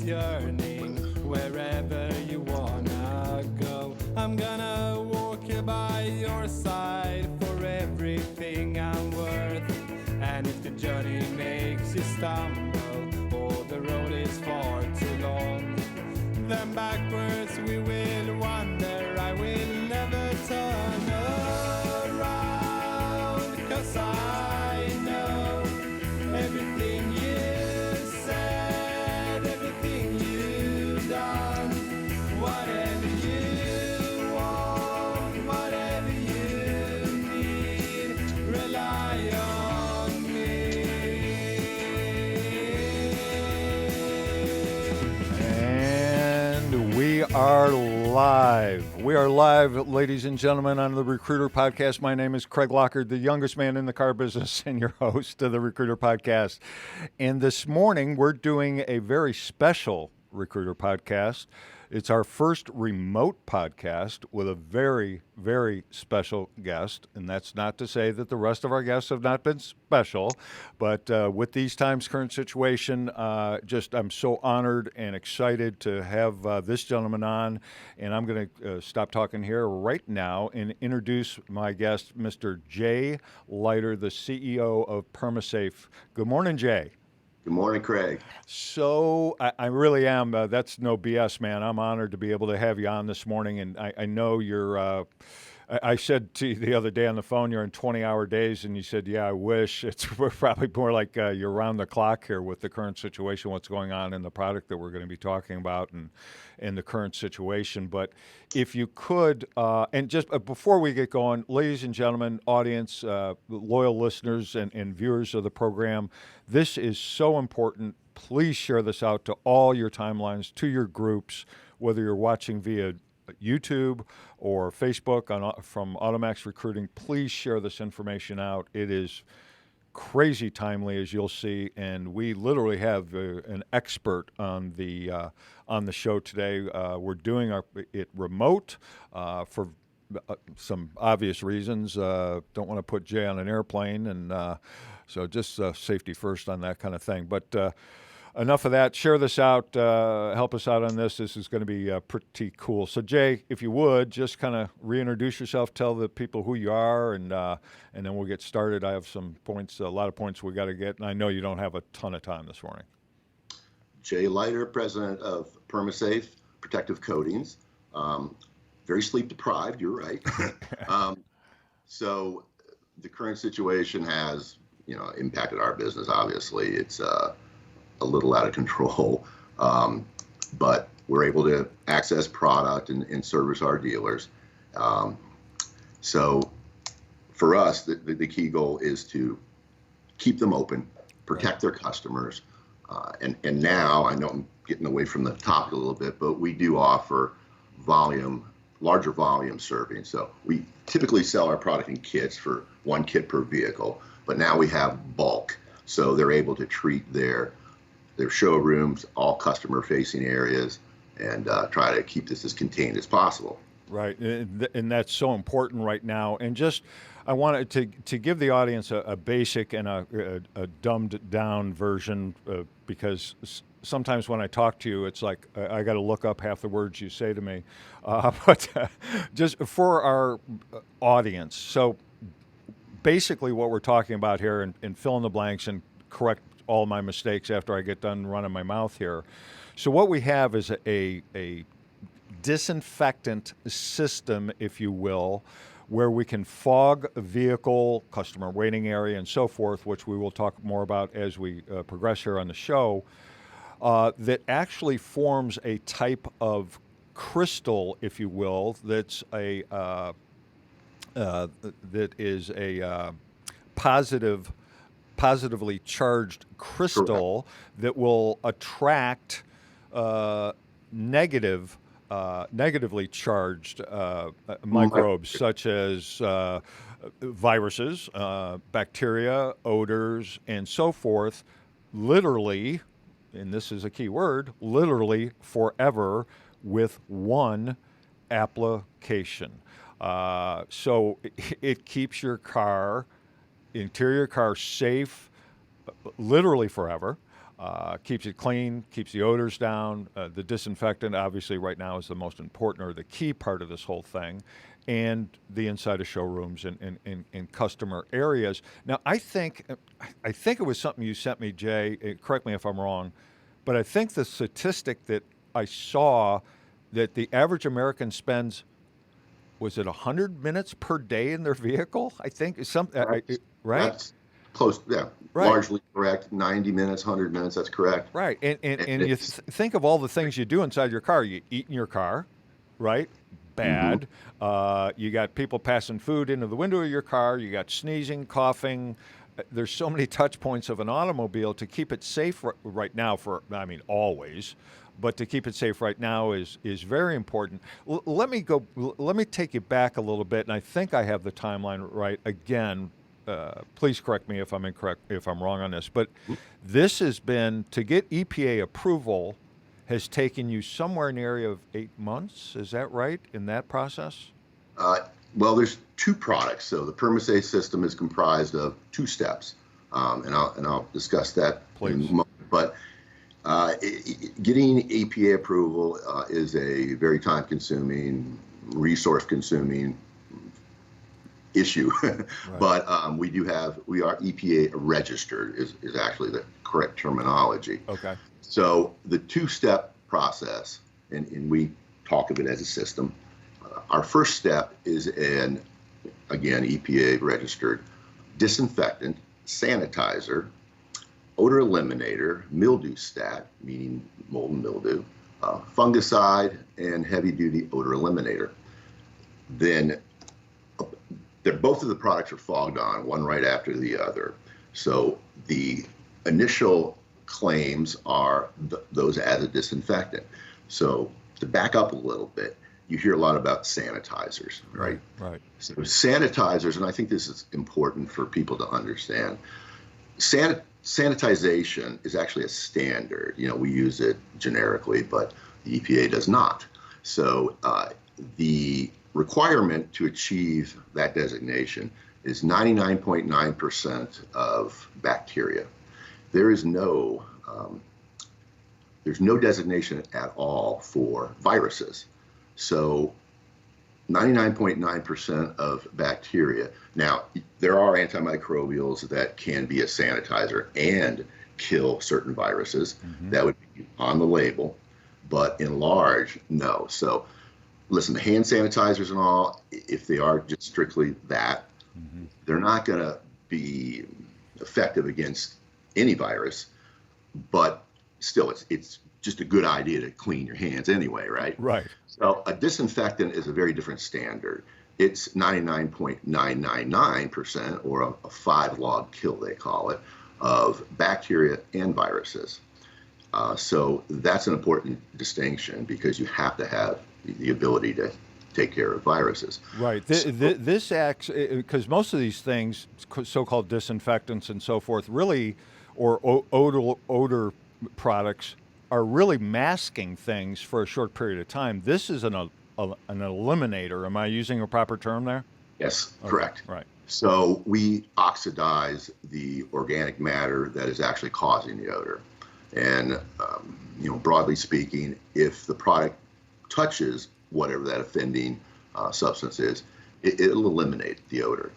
yearning wherever you wanna go. I'm gonna walk by your side for everything I'm worth. And if the journey makes you stumble or the road is far too long, then backwards we will wander. I will never turn around, 'cause I know everything you said, everything you done, whatever you want, whatever you need, rely on me. And we are live. We are live, ladies and gentlemen, on the Recruiter Podcast. My name is Craig Lockard, the youngest man in the car business and your host of the Recruiter Podcast. And this morning, we're doing a very special Recruiter Podcast. It's our first remote podcast with a very, very special guest. And that's not to say that the rest of our guests have not been special, but with these times, current situation, I'm so honored and excited to have this gentleman on. And I'm going to stop talking here right now and introduce my guest, Mr. Jay Leiter, the CEO of PermaSafe. Good morning, Jay. Good morning, Craig. So I really am. That's no BS, man. I'm honored to be able to have you on this morning. And I know you're, I said to you the other day on the phone, you're in 20-hour days. And you said, yeah, I wish. It's probably more like you're around the clock here with the current situation, what's going on in the product that we're going to be talking about and the current situation. But if you could, and just before we get going, ladies and gentlemen, audience, loyal listeners and viewers of the program, this is so important. Please share this out to all your timelines, to your groups, whether you're watching via YouTube or Facebook from AutoMax Recruiting. Please share this information out. It is crazy timely, as you'll see, and we literally have an expert on the show today. We're doing it remote for some obvious reasons. Don't want to put Jay on an airplane, and so just safety first on that kind of thing. But enough of that. Share this out. Help us out on this. This is going to be pretty cool. So, Jay, if you would, just kind of reintroduce yourself, tell the people who you are, and then we'll get started. I have some points, a lot of points we got to get, and I know you don't have a ton of time this morning. Jay Leiter, president of PermaSafe Protective Coatings. Very sleep deprived, you're right. So the current situation has, impacted our business. Obviously, it's a little out of control, but we're able to access product and service our dealers. So for us, the key goal is to keep them open, protect their customers. And now, I know I'm getting away from the topic a little bit, but we do offer larger volume serving. So we typically sell our product in kits for 1 kit per vehicle, but now we have bulk. So they're able to treat their showrooms, all customer-facing areas, and try to keep this as contained as possible. Right, and that's so important right now. And just, I wanted to give the audience a basic and a dumbed-down version, because sometimes when I talk to you, it's like I got to look up half the words you say to me. But just for our audience, so basically what we're talking about here, and fill in the blanks and correct all my mistakes after I get done running my mouth here. So what we have is a disinfectant system, if you will, where we can fog a vehicle, customer waiting area, and so forth, which we will talk more about as we progress here on the show, that actually forms a type of crystal, if you will, that is a positively charged crystal. Correct. That will attract negatively charged microbes, such as viruses, bacteria, odors, and so forth, literally, and this is a key word, literally forever with one application. So it keeps your interior car safe literally forever. Keeps it clean, keeps the odors down. The disinfectant, obviously, right now is the most important or the key part of this whole thing, and the inside of showrooms and customer areas. Now, I think it was something you sent me, Jay. Correct me if I'm wrong, but I think the statistic that I saw that the average American spends, was it 100 minutes per day in their vehicle? I think right? That's close. Yeah, Right. largely correct. 90 minutes, 100 minutes. That's correct. Right. And And you it's think of all the things you do inside your car. You eat in your car, right? mhm. Bad. You got people passing food into the window of your car. You got sneezing, coughing. There's so many touch points of an automobile. To keep it safe right now, always, but to keep it safe right now is very important. Let me go. Let me take you back a little bit, and I think I have the timeline right. Again, please correct me if I'm incorrect, if I'm wrong on this. But this has been, to get EPA approval, has taken you somewhere in the area of 8 months. Is that right in that process? Uh, well, there's two products. So the PermaSafe system is comprised of two steps, and I'll discuss that in a Please. moment. But getting EPA approval is a very time-consuming, resource-consuming issue. Right. But we are EPA registered is actually the correct terminology. Okay. So the two-step process, and we talk of it as a system. Our first step is again, EPA registered disinfectant, sanitizer, odor eliminator, mildew stat, meaning mold and mildew, fungicide, and heavy-duty odor eliminator. Then both of the products are fogged on, one right after the other. So the initial claims are those as a disinfectant. So to back up a little bit, you hear a lot about sanitizers, right? Right. So sanitizers, and I think this is important for people to understand, sanitization is actually a standard. We use it generically, but the EPA does not. So the requirement to achieve that designation is 99.9% of bacteria. There's no designation at all for viruses. So 99.9% of bacteria. Now, there are antimicrobials that can be a sanitizer and kill certain viruses. Mm-hmm. That would be on the label, but in large, no. So listen, the hand sanitizers and all, if they are just strictly that, Mm-hmm. they're not going to be effective against any virus, but still, it's just a good idea to clean your hands anyway, right? Right. So a disinfectant is a very different standard. It's 99.999%, or a 5-log kill, they call it, of bacteria and viruses. So that's an important distinction, because you have to have the ability to take care of viruses. Right. This acts, because most of these things, so-called disinfectants and so forth, really, or odor products, are really masking things for a short period of time. This is an eliminator. Am I using a proper term there? Yes, Okay. correct. Right. So we oxidize the organic matter that is actually causing the odor. And, broadly speaking, if the product touches whatever that offending substance is, it'll eliminate the odor.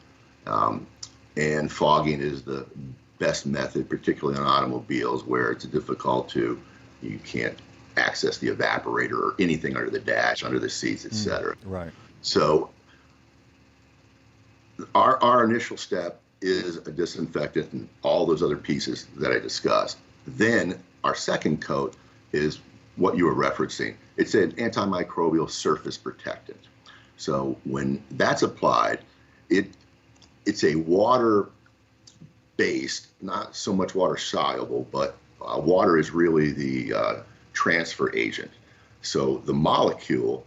And fogging is the best method, particularly on automobiles where it's difficult you can't access the evaporator or anything under the dash, under the seats, etc. Right. So our initial step is a disinfectant and all those other pieces that I discussed. Then our second coat is what you were referencing. It's an antimicrobial surface protectant. So when that's applied, it's a water-based, not so much water-soluble, but water is really the transfer agent. So the molecule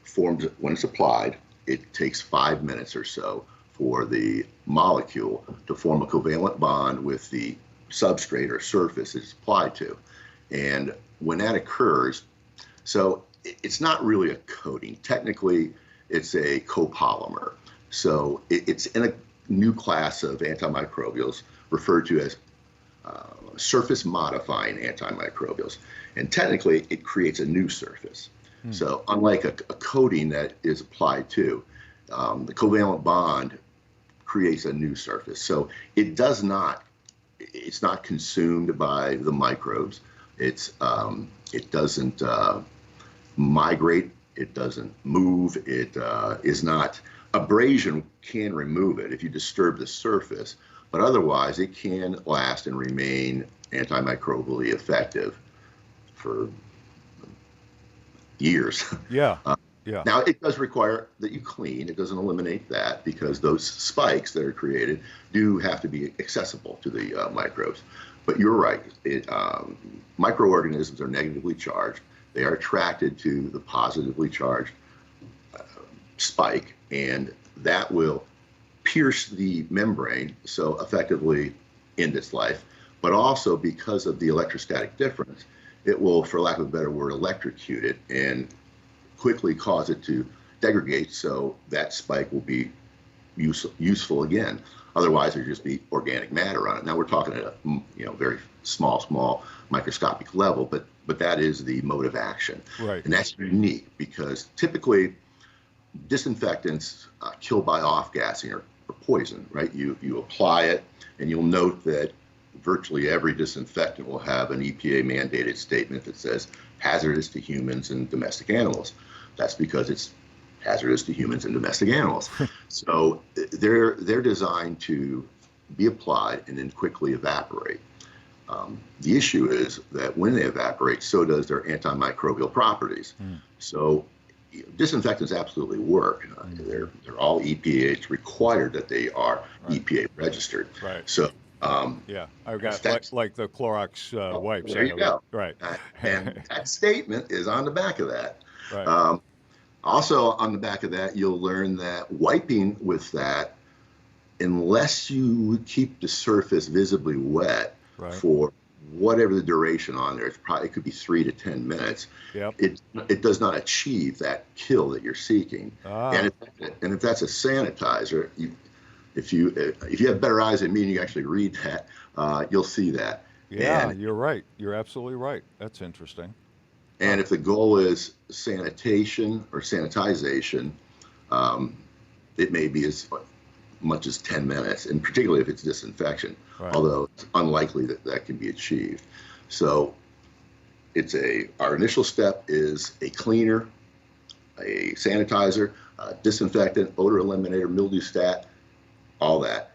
forms, when it's applied, it takes 5 minutes or so for the molecule to form a covalent bond with the substrate or surface it's applied to. And when that occurs, so it's not really a coating. Technically, it's a copolymer. So it's in a new class of antimicrobials referred to as surface modifying antimicrobials. And technically, it creates a new surface. So unlike a coating that is applied to, the covalent bond creates a new surface. So it's not consumed by the microbes. It doesn't migrate. It doesn't move. It is not, abrasion can remove it if you disturb the surface, but otherwise it can last and remain antimicrobially effective for years. Yeah. Yeah. Now, it does require that you clean. It doesn't eliminate that because those spikes that are created do have to be accessible to the microbes. But you're right. Microorganisms are negatively charged. They are attracted to the positively charged spike, and that will pierce the membrane, so effectively end its life. But also because of the electrostatic difference, it will, for lack of a better word, electrocute it and quickly cause it to degrade, so that spike will be useful again. Otherwise, there'd just be organic matter on it. Now we're talking at a very small microscopic level, but that is the mode of action. Right. And that's unique because typically disinfectants kill by off-gassing or poison, right? You apply it, and you'll note that virtually every disinfectant will have an EPA mandated statement that says hazardous to humans and domestic animals. That's because it's hazardous to humans and domestic animals. So they're designed to be applied and then quickly evaporate. The issue is that when they evaporate, so does their antimicrobial properties. So disinfectants absolutely work. They're all EPA. It's required that they are EPA registered. Right. So yeah, I've got like the Clorox wipes. There you go. Right. And that statement is on the back of that. Right. Also on the back of that, you'll learn that wiping with that, unless you keep the surface visibly wet for whatever the duration on there, it could be 3 to 10 minutes. Yep. It does not achieve that kill that you're seeking. And if that's a sanitizer, if you have better eyes than me and you actually read that, you'll see that. Yeah, and you're right. You're absolutely right. That's interesting. And if the goal is sanitation or sanitization, it may be as much as 10 minutes, and particularly if it's disinfection, although it's unlikely that that can be achieved. So our initial step is a cleaner, a sanitizer, a disinfectant, odor eliminator, mildew stat, all that.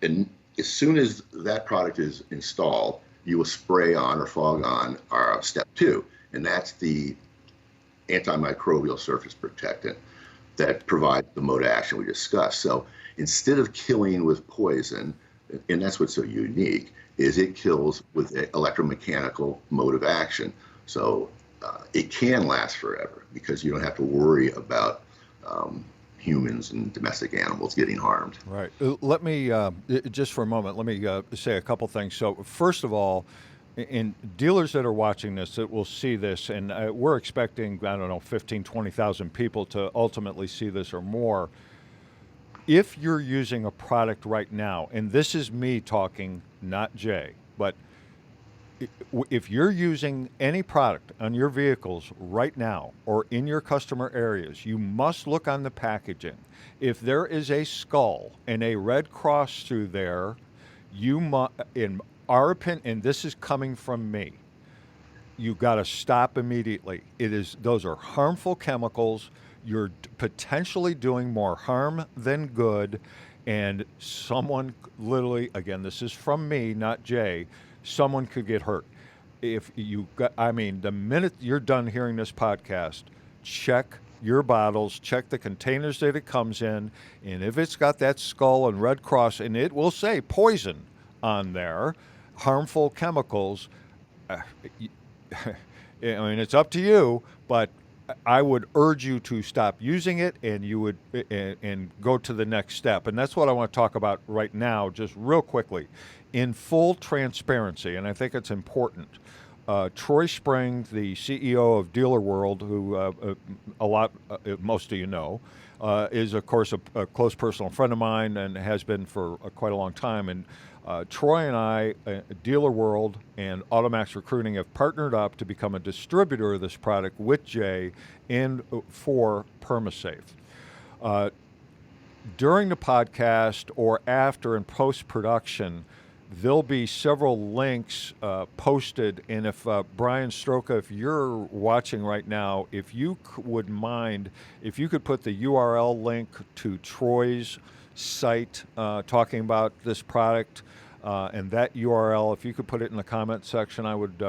And as soon as that product is installed, you will spray on or fog on our step 2. And that's the antimicrobial surface protectant that provides the mode of action we discussed. So instead of killing with poison, and that's what's so unique, is it kills with an electromechanical mode of action. So it can last forever because you don't have to worry about humans and domestic animals getting harmed. Right. Let me, just for a moment, let me say a couple things. So first of all, in dealers that are watching this that will see this, and we're expecting, 15, 20,000 people to ultimately see this or more. If you're using a product right now, and this is me talking, not Jay, but if you're using any product on your vehicles right now or in your customer areas, you must look on the packaging. If there is a skull and a red cross through there, you must, in our opinion, and this is coming from me, you got to stop immediately. Those are harmful chemicals. You're potentially doing more harm than good, and someone literally, again, this is from me, not Jay, someone could get hurt. If you got, the minute you're done hearing this podcast, check your bottles, check the containers that it comes in, and if it's got that skull and red cross, and it will say poison on there, harmful chemicals, it's up to you, but I would urge you to stop using it, and you would and go to the next step. And that's what I want to talk about right now, just real quickly, in full transparency. And I think it's important. Troy Spring, the CEO of Dealer World, who most of you know, is of course a close personal friend of mine and has been for quite a long time. And Troy and I, Dealer World and AutoMax Recruiting have partnered up to become a distributor of this product with Jay and for PermaSafe. During the podcast or after in post-production, there'll be several links posted. And if Brian Stroka, if you're watching right now, if you would mind, if you could put the URL link to Troy's site talking about this product, and that URL, if you could put it in the comment section, I would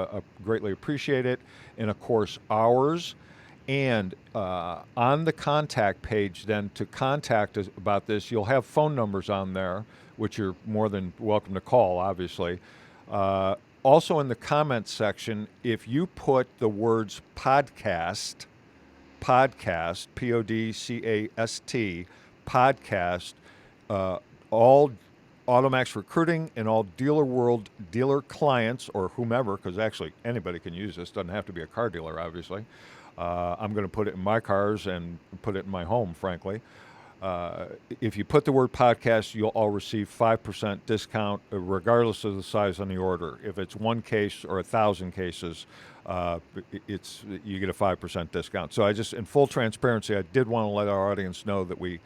greatly appreciate it. And of course, ours. And on the contact page, then, to contact us about this, you'll have phone numbers on there, which you're more than welcome to call, obviously. Also, in the comments section, if you put the words podcast, P-O-D-C-A-S-T, podcast, all AutoMax Recruiting and all Dealer World dealer clients or whomever, because actually anybody can use this, doesn't have to be a car dealer, obviously. I'm going to put it in my cars and put it in my home, frankly. If you put the word podcast, you'll all receive 5% discount regardless of the size on the order. If it's one case or 1,000 cases, you get a 5% discount. So I just, in full transparency, I did want to let our audience know that we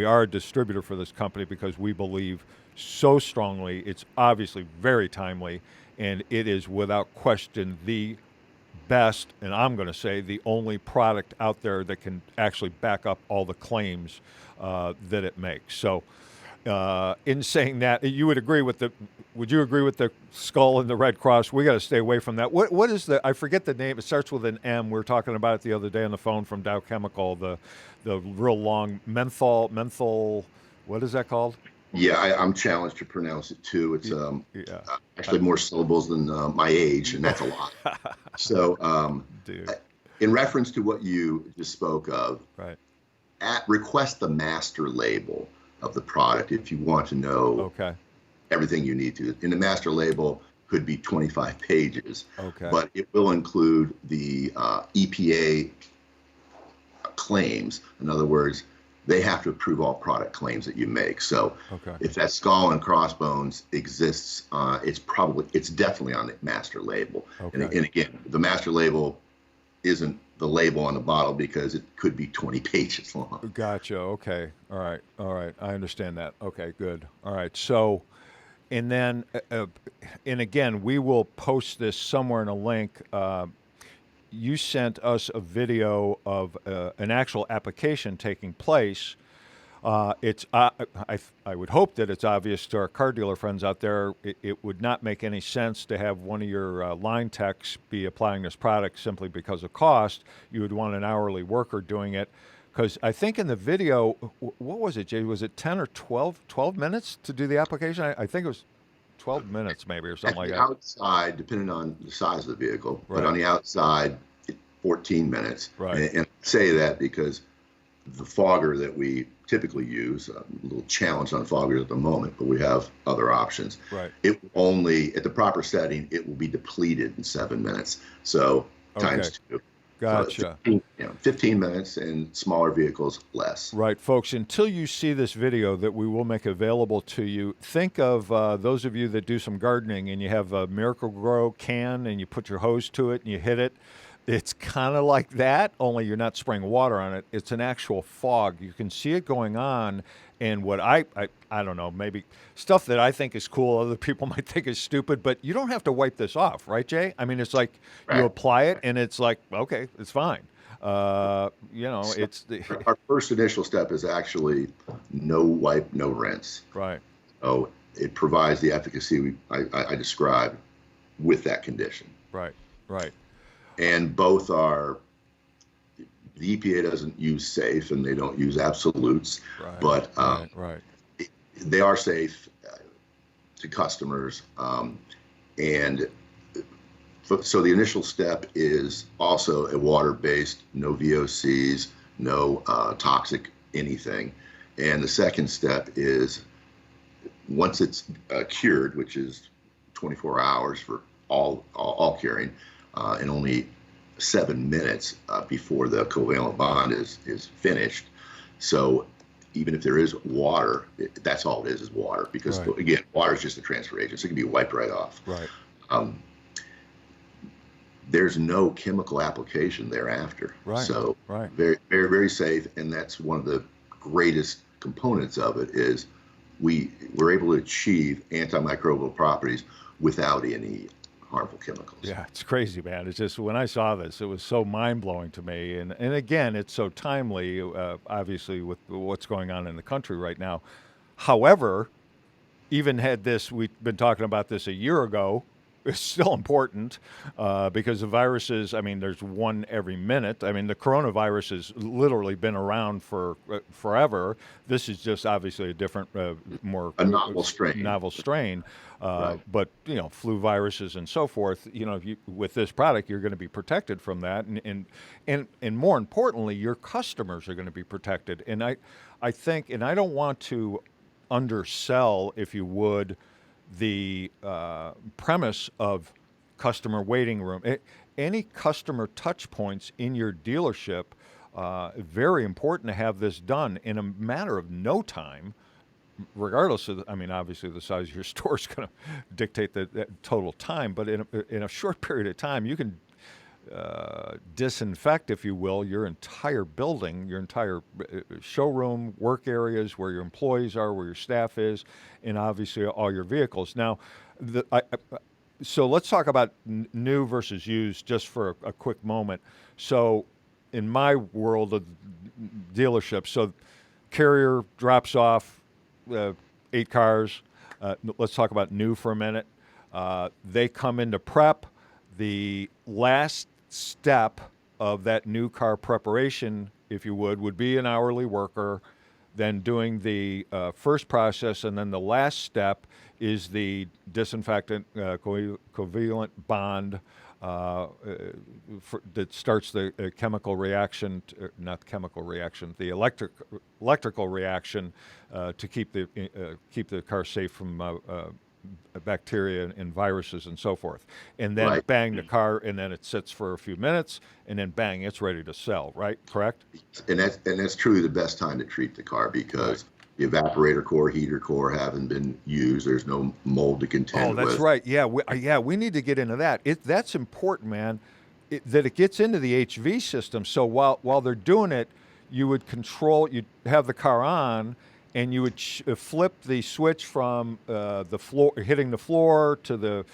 are a distributor for this company because we believe so strongly. It's obviously very timely, and it is without question the best, and I'm going to say the only product out there that can actually back up all the claims that it makes. So in saying that, you would agree with would you agree with the skull and the Red Cross? We got to stay away from that. What is I forget the name. It starts with an M. We were talking about it the other day on the phone from Dow Chemical, the real long menthol, what is that called? Yeah, I'm challenged to pronounce it too. It's actually more syllables than my age, and that's a lot. So, in reference to what you just spoke of, right? Request the master label of the product if you want to know everything you need to. And the master label could be 25 pages, but it will include the EPA claims. In other words, they have to approve all product claims that you make. So if that skull and crossbones exists, it's definitely on the master label. And again, the master label isn't the label on the bottle because it could be 20 pages long. Gotcha. Okay. All right. I understand that. Okay, good. All right. So, and then, and again, we will post this somewhere in a link. You sent us a video of an actual application taking place. It's I would hope that it's obvious to our car dealer friends out there. It would not make any sense to have one of your line techs be applying this product simply because of cost. You would want an hourly worker doing it. Because I think in the video, what was it, Jay? Was it 10 or 12 minutes to do the application? I think it was 12 minutes maybe or something like that. Outside, depending on the size of the vehicle, but on the outside, 14 minutes. Right. And I say that because the fogger that we typically use, a little challenge on foggers at the moment, but we have other options. Right. It will only, at the proper setting, it will be depleted in 7 minutes. So times 2. Gotcha. So 15 minutes, and smaller vehicles, less. Right, folks. Until you see this video that we will make available to you, think of those of you that do some gardening and you have a Miracle-Gro can and you put your hose to it and you hit it. It's kind of like that, only you're not spraying water on it. It's an actual fog. You can see it going on. And what I don't know, maybe stuff that I think is cool, other people might think is stupid, but you don't have to wipe this off, right, Jay? I mean, it's like you apply it and it's like, okay, it's fine. It's our first initial step is actually no wipe, no rinse. Right. So it provides the efficacy I described with that condition. Right. And both are, the EPA doesn't use safe and they don't use absolutes, but they are safe to customers. And so the initial step is also a water-based, no VOCs, no toxic anything. And the second step is once it's cured, which is 24 hours for all curing, and only 7 minutes before the covalent bond is finished. So even if there is water, that's all it is water. Because Right. again, water is just a transfer agent, so it can be wiped right off. Right. Um, there's no chemical application thereafter. Right. So Right. very, very, very safe. And that's one of the greatest components of it is we're able to achieve antimicrobial properties without any harmful chemicals. Yeah, it's crazy, man. It's just when I saw this, it was so mind blowing to me, and again, it's so timely, obviously, with what's going on in the country right now. However, even had this, we've been talking about this a year ago. It's still important because the viruses. I mean, there's one every minute. I mean, the coronavirus has literally been around for forever. This is just obviously a different, more A novel strain. Novel strain. Right. But flu viruses and so forth. With this product, you're going to be protected from that, and more importantly, your customers are going to be protected. And I think, and I don't want to undersell, if you would, the premise of customer waiting room. Any customer touch points in your dealership, very important to have this done in a matter of no time, regardless of, obviously the size of your store is going to dictate the total time, but in a short period of time, you can disinfect, if you will, your entire building, your entire showroom, work areas, where your employees are, where your staff is, and obviously all your vehicles. Now, so let's talk about new versus used just for a quick moment. So in my world of dealerships, so carrier drops off 8 cars. Let's talk about new for a minute. They come into prep. The last step of that new car preparation, if you would be an hourly worker, then doing the first process, and then the last step is the disinfectant covalent bond that starts the chemical reaction, not chemical reaction, the electrical reaction to keep the car safe from bacteria and viruses and so forth. And then Right. bang, the car, and then it sits for a few minutes, and then bang, it's ready to sell, right? Correct? And that's truly the best time to treat the car because the evaporator core, heater core haven't been used. There's no mold to contend with. Oh, that's right. Yeah, we need to get into that. That's important, man, that it gets into the HV system. So while they're doing it, you'd have the car on, and you would flip the switch from the floor, hitting the floor, to the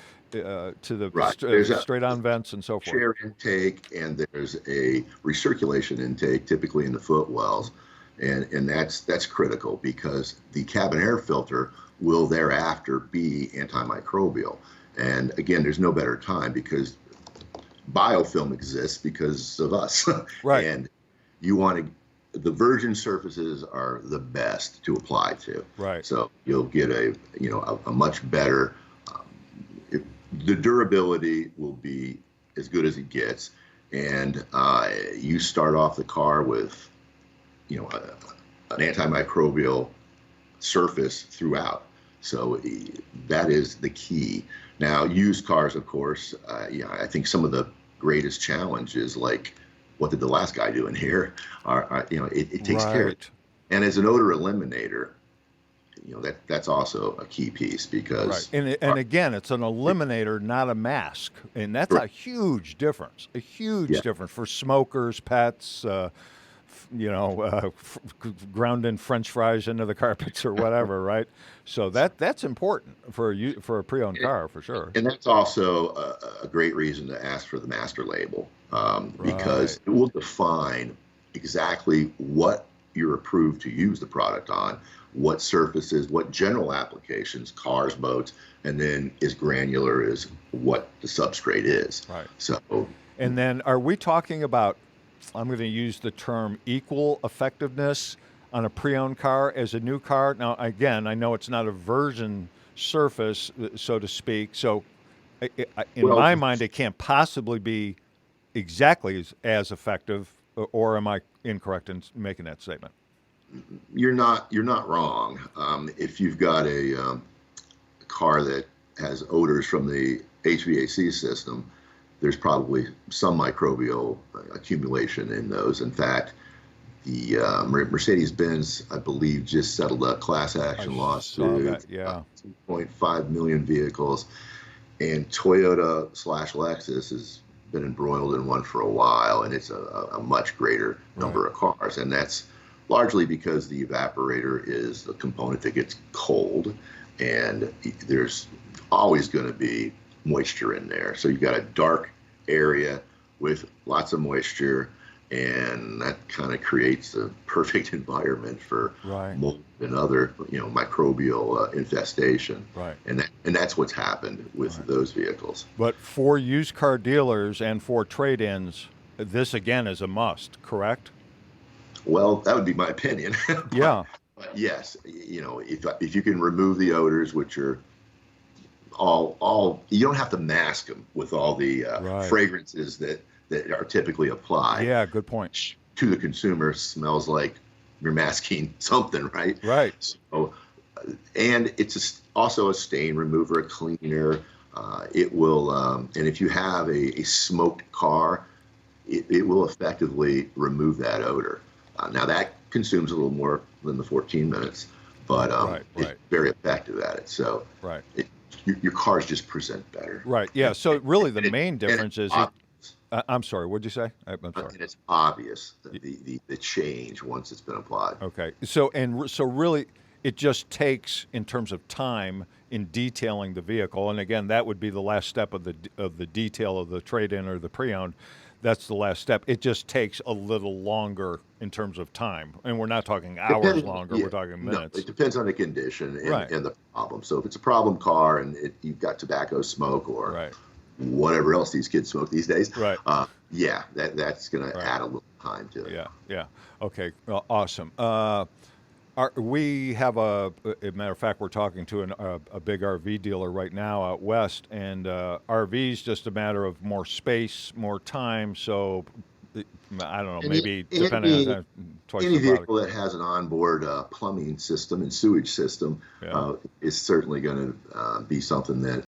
Right. straight on vents and so forth. Air intake, and there's a recirculation intake, typically in the footwells, and that's critical because the cabin air filter will thereafter be antimicrobial. And again, there's no better time because biofilm exists because of us. Right. And the virgin surfaces are the best to apply to. Right. So you'll get a much better. The durability will be as good as it gets, and you start off the car with, an antimicrobial surface throughout. So that is the key. Now, used cars, of course, I think some of the greatest challenges, like what did the last guy do in here, it takes care of it. And as an odor eliminator, that's also a key piece because right. And again, it's an eliminator, not a mask, and that's a huge difference. A huge difference for smokers, pets, grounding French fries into the carpets or whatever, right? So that's important for a pre-owned car for sure. And that's also a great reason to ask for the master label because it will define exactly what you're approved to use the product on, what surfaces, what general applications, cars, boats, and then as granular as what the substrate is. Right. So, and then are we talking about, I'm going to use the term equal effectiveness on a pre-owned car as a new car? Now, again, I know it's not a virgin surface, so to speak. So in my mind, it can't possibly be exactly as effective, or am I incorrect in making that statement? You're not wrong. If you've got a car that has odors from the HVAC system, there's probably some microbial accumulation in those. In fact, the Mercedes-Benz, I believe, just settled a class action saw lawsuit. that, yeah. 2.5 million vehicles, and Toyota/Lexus has been embroiled in one for a while, and it's a much greater number of cars, and that's largely because the evaporator is the component that gets cold, and there's always going to be moisture in there. So you've got a dark area with lots of moisture, and that kind of creates a perfect environment for mold and other, microbial infestation. Right. And that's what's happened with those vehicles. But for used car dealers and for trade-ins, this again is a must, correct? Well, that would be my opinion. Yeah. But yes, if you can remove the odors, which are all you don't have to mask them with all the fragrances that are typically applied. Yeah, good point. To the consumer, smells like you're masking something, right? Right. So, and it's also a stain remover, a cleaner. It will, and if you have a smoked car, it will effectively remove that odor. Now that consumes a little more than the 14 minutes, but it's very effective at it. So your cars just present better. Right. Yeah. So really, the main difference is. I'm sorry. What'd you say? I'm sorry. And it's obvious the change once it's been applied. Okay. So really, it just takes, in terms of time in detailing the vehicle, and again, that would be the last step of the detail of the trade-in or the pre-owned. That's the last step. It just takes a little longer in terms of time, and we're not talking hours longer. We're talking minutes. No, it depends on the condition and the problem. So if it's a problem car and you've got tobacco smoke or whatever else these kids smoke these days, that's going to add a little time to it. Yeah. Okay. Well, awesome. We have a matter of fact, we're talking to a big RV dealer right now out west, and RV's just a matter of more space, more time. So I don't know, maybe depending on twice any the vehicle that has an onboard plumbing system and sewage system is certainly going to be something that